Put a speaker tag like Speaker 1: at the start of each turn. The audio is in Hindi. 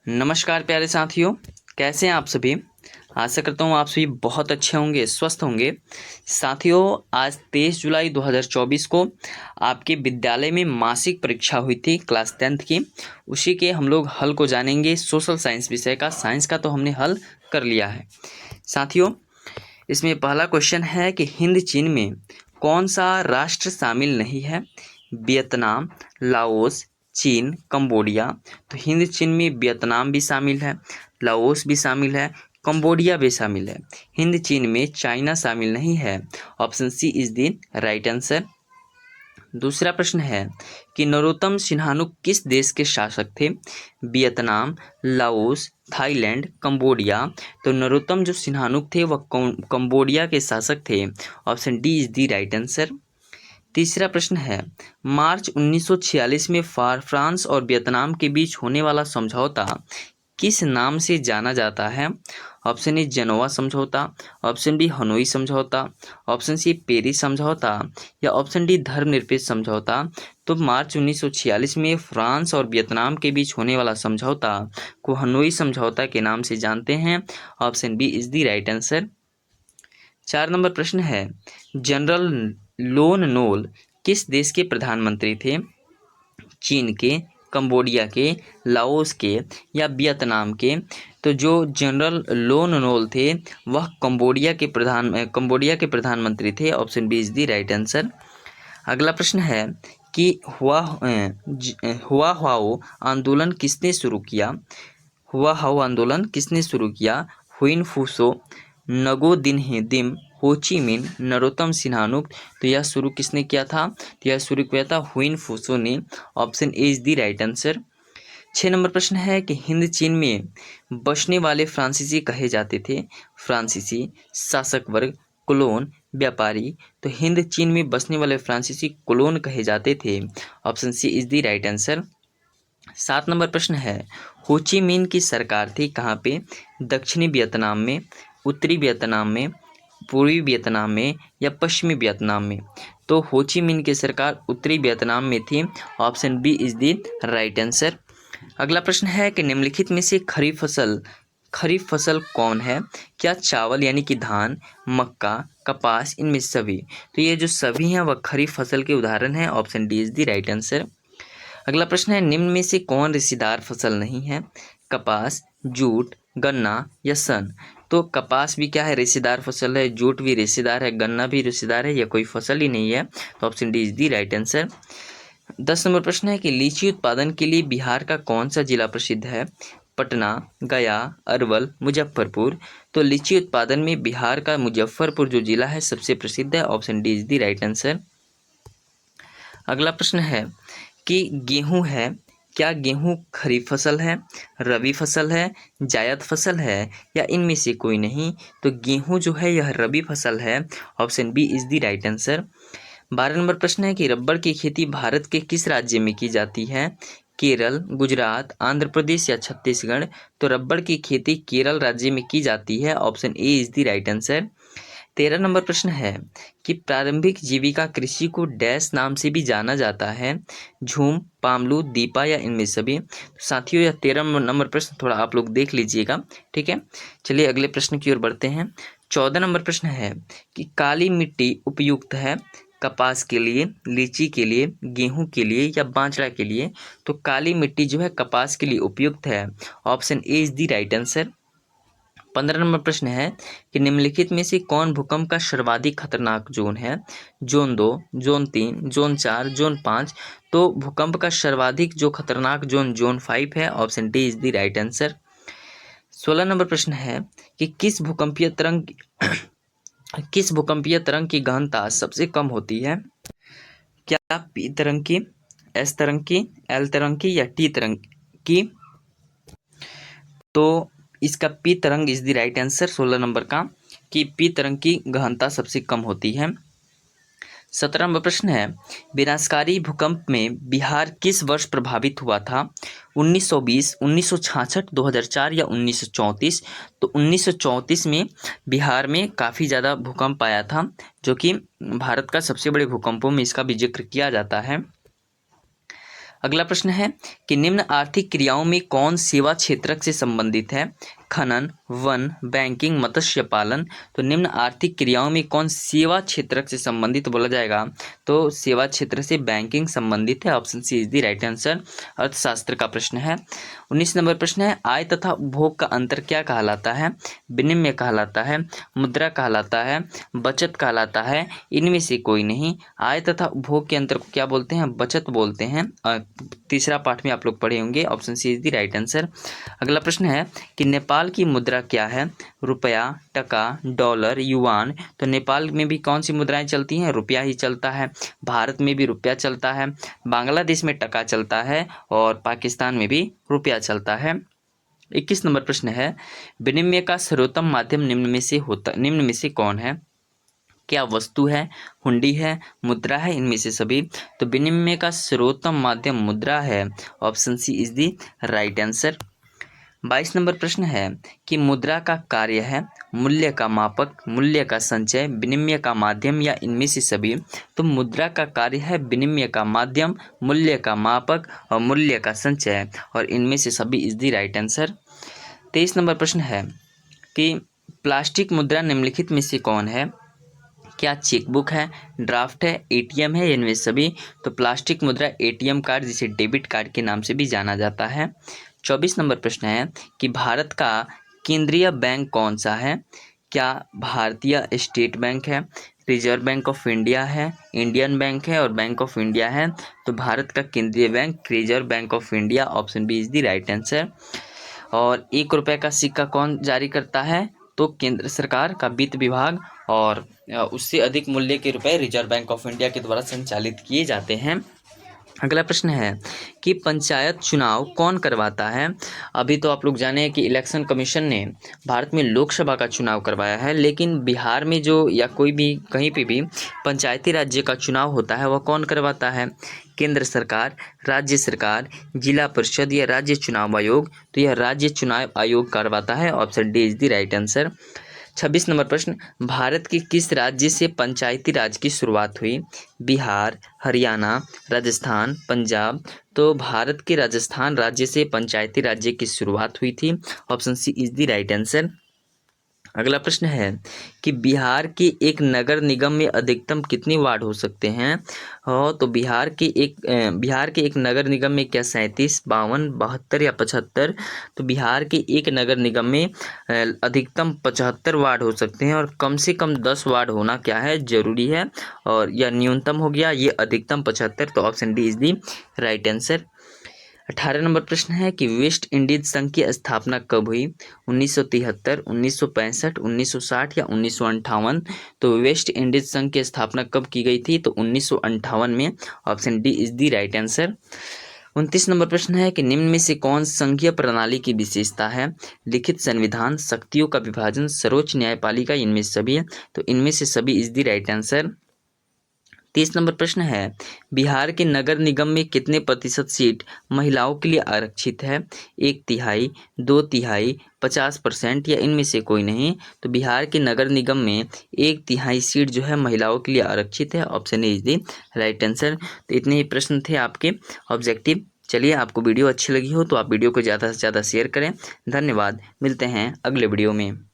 Speaker 1: नमस्कार प्यारे साथियों, कैसे हैं आप सभी। आशा करता हूँ आप सभी बहुत अच्छे होंगे, स्वस्थ होंगे। साथियों, आज 23 जुलाई 2024 को आपके विद्यालय में मासिक परीक्षा हुई थी क्लास 10th की। उसी के हम लोग हल को जानेंगे। सोशल साइंस विषय का, साइंस का तो हमने हल कर लिया है। साथियों, इसमें पहला क्वेश्चन है कि हिंद चीन में कौन सा राष्ट्र शामिल नहीं है। वियतनाम, लाओस, चीन, कंबोडिया। तो हिंद चीन में वियतनाम भी शामिल है, लाओस भी शामिल है, कंबोडिया भी शामिल है। हिंद चीन में चाइना शामिल नहीं है। Option C is the right answer. दूसरा प्रश्न है कि नरोत्तम सिन्हानुक किस देश के शासक थे। Vietnam, Laos, Thailand, Cambodia. तो नरोत्तम जो सिन्हानुक थे वह कंबोडिया के शासक थे। Option D is the right answer. तीसरा प्रश्न है मार्च 1946 में फ्रांस और वियतनाम के बीच होने वाला समझौता किस नाम से जाना जाता है। ऑप्शन ए जेनोवा समझौता, ऑप्शन बी हनोई समझौता, ऑप्शन सी पेरिस समझौता या ऑप्शन डी धर्मनिरपेक्ष समझौता। तो मार्च 1946 में फ्रांस और वियतनाम के बीच होने वाला समझौता को हनोई समझौता के नाम से जानते हैं। Option B is the right answer. 4 नंबर प्रश्न है जनरल लोन नोल किस देश के प्रधानमंत्री थे। चीन के, कंबोडिया के, लाओस के या वियतनाम के। तो जो जनरल लोन नोल थे वह कंबोडिया के प्रधानमंत्री थे। Option B is the right answer. अगला प्रश्न है कि हुआ हाओ आंदोलन किसने शुरू किया। हुआ हाओ आंदोलन किसने शुरू किया। हुइन फूसो, नगो दिम, होची मिन, नरोत्तम सिन्हानुक। तो यह शुरू किसने किया था। तो यह शुरू किया था हुइन फूसो ने। Option A is the right answer. 6 number प्रश्न है कि हिंद चीन में बसने वाले फ्रांसीसी कहे जाते थे। फ्रांसीसी, शासक वर्ग, कोलोन, व्यापारी। तो हिंद चीन में बसने वाले फ्रांसीसी कोलोन कहे जाते थे। Option C is the right answer. 7 नंबर प्रश्न है होची मिन की सरकार थी कहाँ पे। दक्षिणी वियतनाम में, उत्तरी वियतनाम में, पूर्वी वियतनाम में या पश्चिमी वियतनाम में। तो होची मिन की सरकार उत्तरी वियतनाम में थी। Option B is the right answer. अगला प्रश्न है कि निम्नलिखित में से खरीफ फसल कौन है। क्या चावल यानी कि धान, मक्का, कपास, इनमें सभी। तो ये जो सभी हैं वह खरीफ फसल के उदाहरण हैं। Option D is the right answer. अगला प्रश्न है निम्न में से कौन रेशेदार फसल नहीं है। कपास, जूट, गन्ना या सन। तो कपास भी क्या है, रेशेदार फसल है। जूट भी रेशेदार है, गन्ना भी रेशेदार है, या कोई फसल ही नहीं है। तो option D is the right answer. 10 number प्रश्न है कि लीची उत्पादन के लिए बिहार का कौन सा जिला प्रसिद्ध है। पटना, गया, अरवल, मुजफ्फरपुर। तो लीची उत्पादन में बिहार का मुजफ्फरपुर जो जिला है सबसे प्रसिद्ध है। Option D is the right answer. अगला प्रश्न है कि गेहूं है, क्या गेहूं खरीफ फसल है, रबी फसल है, जायद फसल है या इनमें से कोई नहीं। तो गेहूं जो है यह रबी फसल है। Option B is the right answer. 12 नंबर प्रश्न है कि रबड़ की खेती भारत के किस राज्य में की जाती है। केरल, गुजरात, आंध्र प्रदेश या छत्तीसगढ़। तो रबड़ की खेती केरल राज्य में की जाती है। Option A is the right answer. 13 number प्रश्न है कि प्रारंभिक जीविका कृषि को डैश नाम से भी जाना जाता है। झूम, पामलू, दीपा या इनमें सभी। तो साथियों यह 13 नंबर प्रश्न थोड़ा आप लोग देख लीजिएगा, ठीक है। चलिए अगले प्रश्न की ओर बढ़ते हैं। 14 नंबर प्रश्न है कि काली मिट्टी उपयुक्त है कपास के लिए, लीची के लिए, गेहूं के लिए या बाजरा के लिए। तो काली मिट्टी जो है कपास के लिए उपयुक्त है। Option A is the right answer. 15 number प्रश्न है कि निम्नलिखित में से कौन भूकंप का सर्वाधिक खतरनाक जोन है। Zone 2, zone 3, zone 4, zone 5। तो भूकंप का सर्वाधिक जो खतरनाक जोन 5 है। Option D is the right answer. 16 number प्रश्न है कि किस भूकंपीय तरंग की गहनता सबसे कम होती है। क्या पी तरंग की, एस तरंग की, एल तरंग की या टी तरंग की। तो इसका पी तरंग is the right answer 16 number का, कि पी तरंग की गहनता सबसे कम होती है। 17 नंबर प्रश्न है विनाशकारी भूकंप में बिहार किस वर्ष प्रभावित हुआ था। 1920, 1966, 2004 या 1934। तो 1934 में बिहार में काफ़ी ज़्यादा भूकंप आया था, जो कि भारत का सबसे बड़े भूकंपों में इसका भी जिक्र किया जाता है। अगला प्रश्न है कि निम्न आर्थिक क्रियाओं में कौन सेवा क्षेत्र से संबंधित है? खनन, वन, बैंकिंग, मत्स्य पालन। तो निम्न आर्थिक क्रियाओं में कौन सेवा क्षेत्र से संबंधित बोला जाएगा? तो सेवा क्षेत्र से बैंकिंग संबंधित है। Option C is the right answer. अर्थशास्त्र का प्रश्न है। 19 नंबर प्रश्न है, आय तथा उपभोग का अंतर क्या कहलाता है? विनिमय कहलाता है, मुद्रा कहलाता है, बचत कहलाता है, इनमें से कोई नहीं। आय तथा उपभोग के अंतर को क्या बोलते हैं? बचत बोलते हैं। तीसरा पाठ में आप लोग पढ़े होंगे। Option C is the right answer. अगला प्रश्न है कि नेपाल की मुद्रा क्या है? रुपया, टका, डॉलर, युआन। तो नेपाल में भी कौन सी मुद्राएं चलती हैं? रुपया ही चलता है। भारत में भी रुपया चलता है, बांग्लादेश में टका चलता है और पाकिस्तान में भी रुपया चलता है। 21 नंबर प्रश्न है, विनिमय का सर्वोत्तम माध्यम निम्न में से कौन है? क्या वस्तु है, हुंडी है, मुद्रा है, इनमें से सभी? तो विनिमय का सर्वोत्तम माध्यम मुद्रा है। Option C is the right answer. 22 नंबर प्रश्न है कि मुद्रा का कार्य है मूल्य का मापक, मूल्य का संचय, विनिमय का माध्यम या इनमें से सभी? तो मुद्रा का कार्य है विनिमय का माध्यम, मूल्य का मापक और मूल्य का संचय और इनमें से सभी is the right answer. 23 number प्रश्न है कि प्लास्टिक मुद्रा निम्नलिखित में से कौन है? क्या चेकबुक है, ड्राफ्ट है, एटीएम है, इनमें सभी? तो प्लास्टिक मुद्रा एटीएम कार्ड, जिसे डेबिट कार्ड के नाम से भी जाना जाता है। 24 नंबर प्रश्न है कि भारत का केंद्रीय बैंक कौन सा है? क्या भारतीय स्टेट बैंक है, रिजर्व बैंक ऑफ इंडिया है, इंडियन बैंक है और बैंक ऑफ इंडिया है? तो भारत का केंद्रीय bank Reserve Bank of India. Option B is the right answer. और 1 रुपये का सिक्का कौन जारी करता है? तो केंद्र सरकार का वित्त विभाग और उससे अधिक मूल्य के रुपए रिजर्व बैंक ऑफ इंडिया के द्वारा संचालित किए जाते हैं। अगला प्रश्न है कि पंचायत चुनाव कौन करवाता है? अभी तो आप लोग जाने हैं कि इलेक्शन कमीशन ने भारत में लोकसभा का चुनाव करवाया है, लेकिन बिहार में जो या कोई भी कहीं पे भी पंचायती राज्य का चुनाव होता है वह कौन करवाता है? केंद्र सरकार, राज्य सरकार, जिला परिषद या राज्य चुनाव आयोग? तो यह राज्य चुनाव आयोग करवाता है। Option D is the right answer. 26 number प्रश्न, भारत के किस राज्य से पंचायती राज की शुरुआत हुई? बिहार, हरियाणा, राजस्थान, पंजाब? तो भारत के राजस्थान राज्य से पंचायती राज्य की शुरुआत हुई थी। Option C is the right answer. अगला प्रश्न है कि बिहार के एक नगर निगम में अधिकतम कितने वार्ड हो सकते हैं? तो बिहार के एक नगर निगम में क्या 37, 52, 72 या 75? तो बिहार के एक नगर निगम में अधिकतम 75 वार्ड हो सकते हैं और कम से कम 10 वार्ड होना क्या है? जरूरी है। और यह न्यूनतम हो गया, ये अधिकतम 75। तो option D is the right answer. 18 number प्रश्न है कि वेस्ट इंडीज संघ की स्थापना कब हुई? 1973, 1965, 1960 या 1958? तो वेस्ट इंडीज संघ की स्थापना कब की गई थी? तो 1958 में। Option D is the right answer. 29 number प्रश्न है कि निम्न में से कौन संघीय प्रणाली की विशेषता है? लिखित संविधान, शक्तियों का विभाजन, सर्वोच्च न्यायपालिका, इनमें से सभी? तो इनमें से सभी is the right answer. 30 number प्रश्न है बिहार के नगर निगम में कितने प्रतिशत सीट महिलाओं के लिए आरक्षित है? 1/3, 2/3, 50% या इनमें से कोई नहीं? तो बिहार के नगर निगम में 1/3 सीट जो है महिलाओं के लिए आरक्षित है। Option A is the right answer. तो इतने ही प्रश्न थे आपके ऑब्जेक्टिव। चलिए, आपको वीडियो अच्छी लगी हो तो आप वीडियो को ज़्यादा से ज़्यादा शेयर करें। धन्यवाद, मिलते हैं अगले वीडियो में।